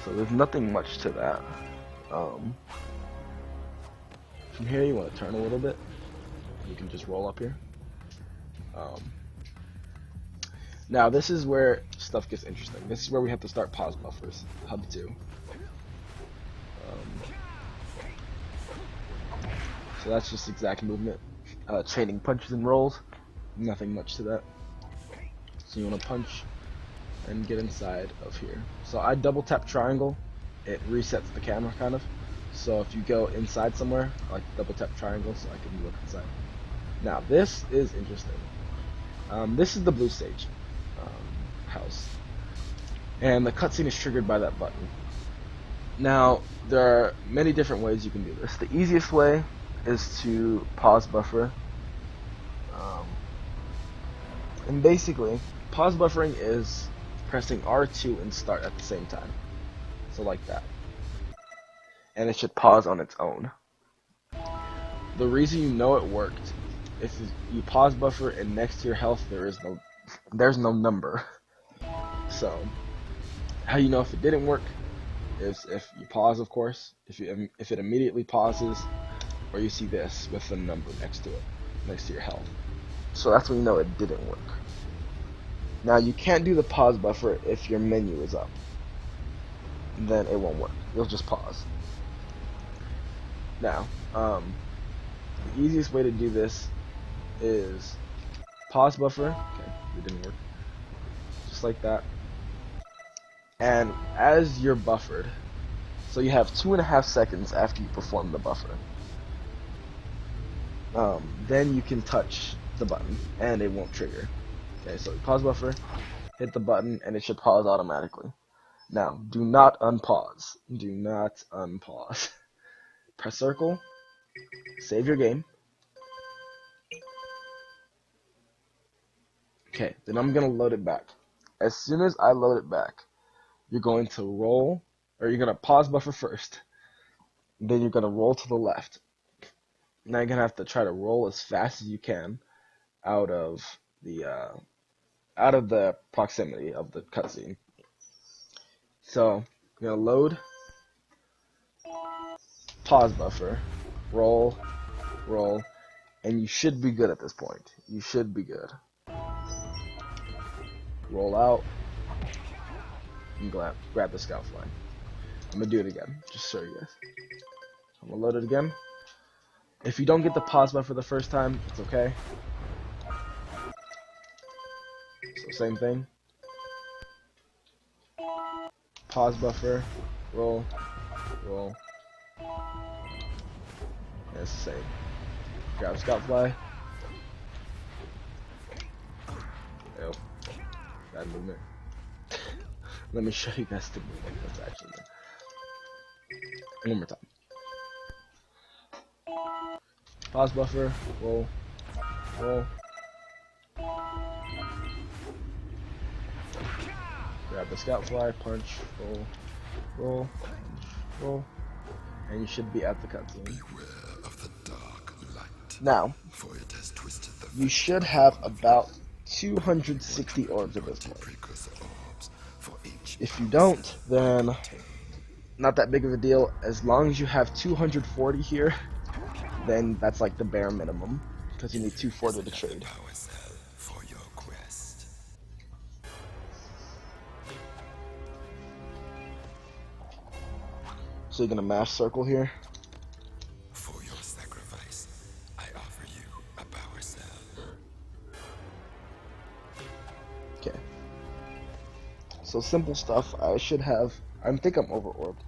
So there's nothing much to that. From here you want to turn a little bit. You can just roll up here. Now this is where stuff gets interesting. This is where we have to start pause buffers. Hub 2. So that's just exact movement. Chaining punches and rolls. Nothing much to that. So you want to punch and get inside of here. So I double tap triangle. It resets the camera kind of. So if you go inside somewhere, I like to double tap triangle so I can look inside. Now this is interesting. This is the blue stage house. And the cutscene is triggered by that button. Now, there are many different ways you can do this. The easiest way is to pause buffer. And basically, pause buffering is pressing R2 and start at the same time. So like that. And it should pause on its own. The reason you know it worked, if you pause buffer and next to your health there's no number. So, how you know if it didn't work is if you pause, of course. If it immediately pauses, or you see this with a number next to it, next to your health. So that's when you know it didn't work. Now you can't do the pause buffer if your menu is up. Then it won't work. You'll just pause. Now, the easiest way to do this is pause buffer. Okay, it didn't work. Just like that. And as you're buffered, so you have 2.5 seconds after you perform the buffer, then you can touch the button and it won't trigger. Okay, so pause buffer, hit the button, and it should pause automatically. Now, do not unpause. Do not unpause. Press circle, save your game. Okay, then I'm gonna load it back. As soon as I load it back, you're going to roll, or you're gonna pause buffer first. Then you're gonna roll to the left. Now you're gonna have to try to roll as fast as you can out of the proximity of the cutscene. So you're gonna load, pause buffer, roll, roll, and you should be good at this point. You should be good. Roll out, and grab the scout flag. I'm gonna do it again, just so you guys. I'm gonna load it again. If you don't get the pause buffer the first time, it's okay. So same thing. Pause buffer, roll, roll. And it's the same. Grab scout fly. Ew. Bad movement. Let me show you guys the movement that's actually there. One more time. Pause buffer, roll, roll. Grab the scout fly, punch, roll, roll, punch, roll, and you should be at the cutscene. Now, you should have about 260 orbs at this point. If you don't, then not that big of a deal. As long as you have 240 here, then that's like the bare minimum, because you need 240 to trade. So you're gonna mash circle here. For your sacrifice, I offer you a power cell. Okay. So simple stuff. I think I'm over orbed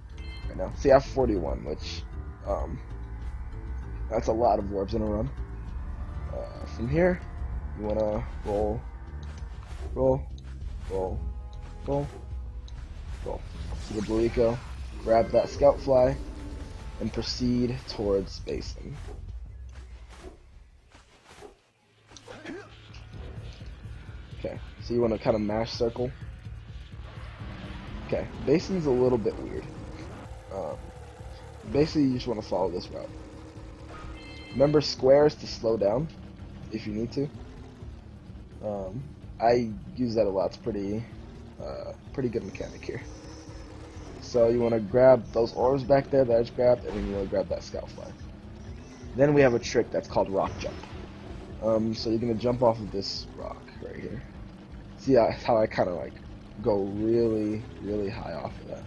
right now. See, I have 41, which that's a lot of orbs in a run. From here, you wanna roll, roll, roll, roll, roll. To the blue eco. Grab that scout fly and proceed towards Basin. Okay, so you want to kind of mash circle. Okay, Basin's a little bit weird. Basically, you just want to follow this route. Remember squares to slow down if you need to. I use that a lot. It's pretty good mechanic here. So you want to grab those orbs back there that I just grabbed, and then you want to grab that scout fly. Then we have a trick that's called rock jump. So you're gonna jump off of this rock right here. See how I kind of like go really, really high off of that.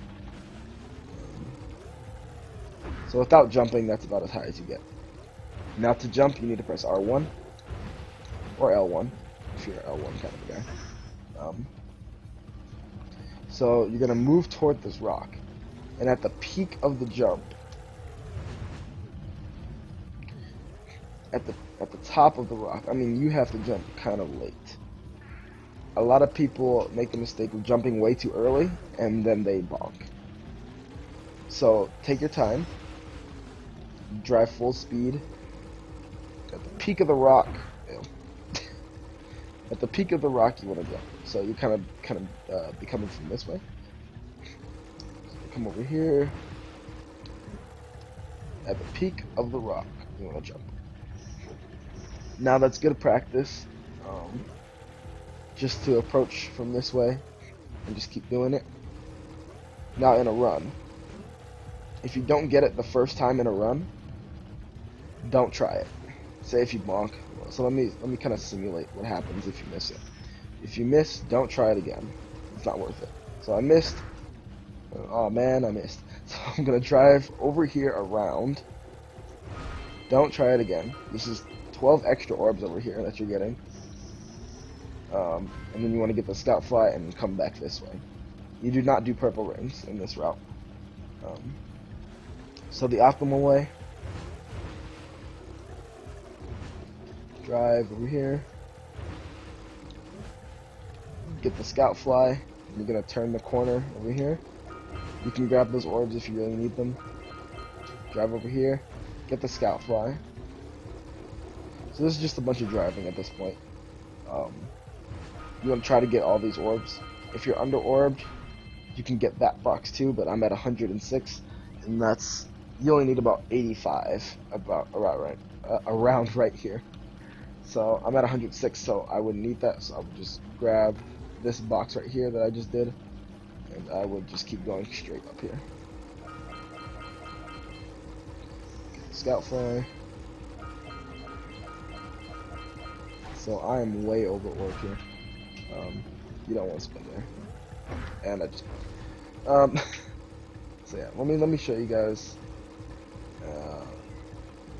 So without jumping, that's about as high as you get. Now to jump, you need to press R1 or L1 if you're an L1 kind of a guy. So you're gonna move toward this rock, and at the peak of the jump, at the top of the rock, I mean, you have to jump kind of late. A lot of people make the mistake of jumping way too early, and then they bonk. So take your time, drive full speed. At the peak of the rock, at the peak of the rock, you want to jump. So you kind of be coming from this way. So come over here. At the peak of the rock, you want to jump. Now that's good practice. Just to approach from this way and just keep doing it. Now in a run, if you don't get it the first time in a run, don't try it. Say if you bonk. So let me kind of simulate what happens if you miss it. If you miss, don't try it again. It's not worth it. So I missed. Oh man, I missed. So I'm gonna drive over here around. Don't try it again. This is 12 extra orbs over here that you're getting. And then you want to get the scout fly and come back this way. You do not do purple rings in this route. So the optimal way, drive over here, get the scout fly, you're going to turn the corner over here. You can grab those orbs if you really need them. Drive over here, get the scout fly. So this is just a bunch of driving at this point. You want to try to get all these orbs. If you're under orbed, you can get that box too, but I'm at 106, and that's, you only need about 85 around right here. So I'm at 106, so I wouldn't need that, so I would just grab this box right here that I just did, and I would just keep going straight up here. Get the scout fly. So I am way over orb here. You don't want to spin there. And I just so yeah, let me show you guys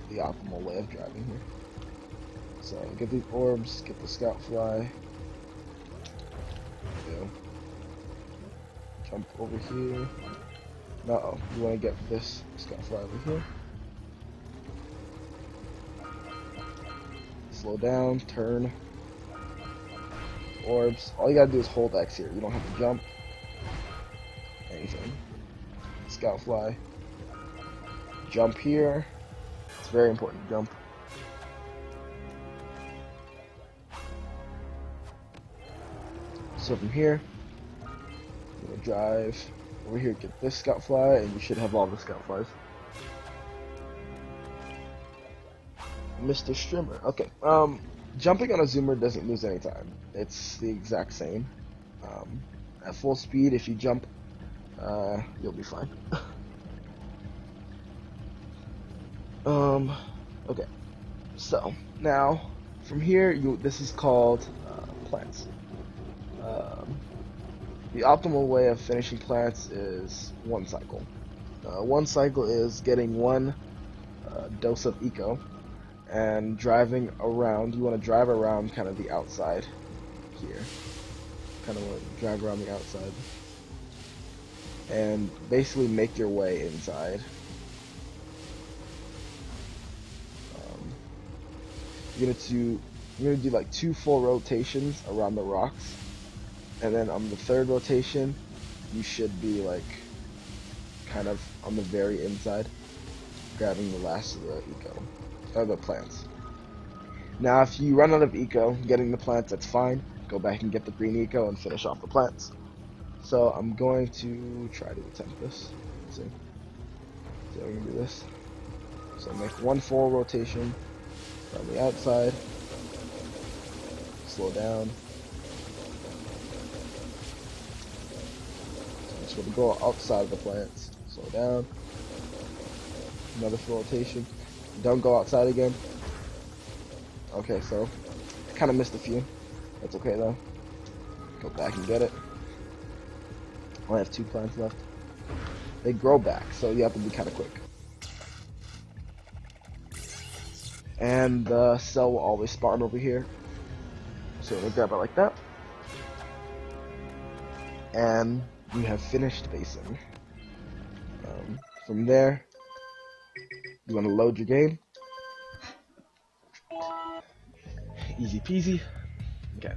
the optimal way of driving here. So get these orbs, get the scout fly. Jump over here. You want to get this scout fly over here. Slow down, turn. Orbs. All you gotta do is hold X here. You don't have to jump. Anything. Scout fly. Jump here. It's very important. Jump. So from here, you're gonna drive over here, get this scout fly, and you should have all the scout flies. Mr. Strimmer. Okay. Jumping on a zoomer doesn't lose any time. It's the exact same. At full speed, if you jump, you'll be fine. Okay. So now from here, this is called plants. The optimal way of finishing plants is one cycle. One cycle is getting one dose of eco. And driving around, you want to drive around kind of the outside here. Kind of want to drive around the outside. And basically make your way inside. You're gonna do like 2 full rotations around the rocks. And then on the 3rd rotation, you should be like kind of on the very inside, grabbing the last of the eco. The plants. Now if you run out of eco getting the plants, that's fine. Go back and get the green eco and finish off the plants. So I'm going to try to attempt this. Let's see. So I'm going to do this. So make 1 full rotation from the outside. Slow down. Just So to go outside of the plants. Slow down. Another full rotation. Don't go outside again. Okay, so kind of missed a few. That's okay though. Go back and get it. Only have 2 plants left. They grow back, so you have to be kind of quick. And the cell will always spawn over here. So we'll grab it like that. And we have finished Basin. From there, you want to load your game. Easy peasy. Okay.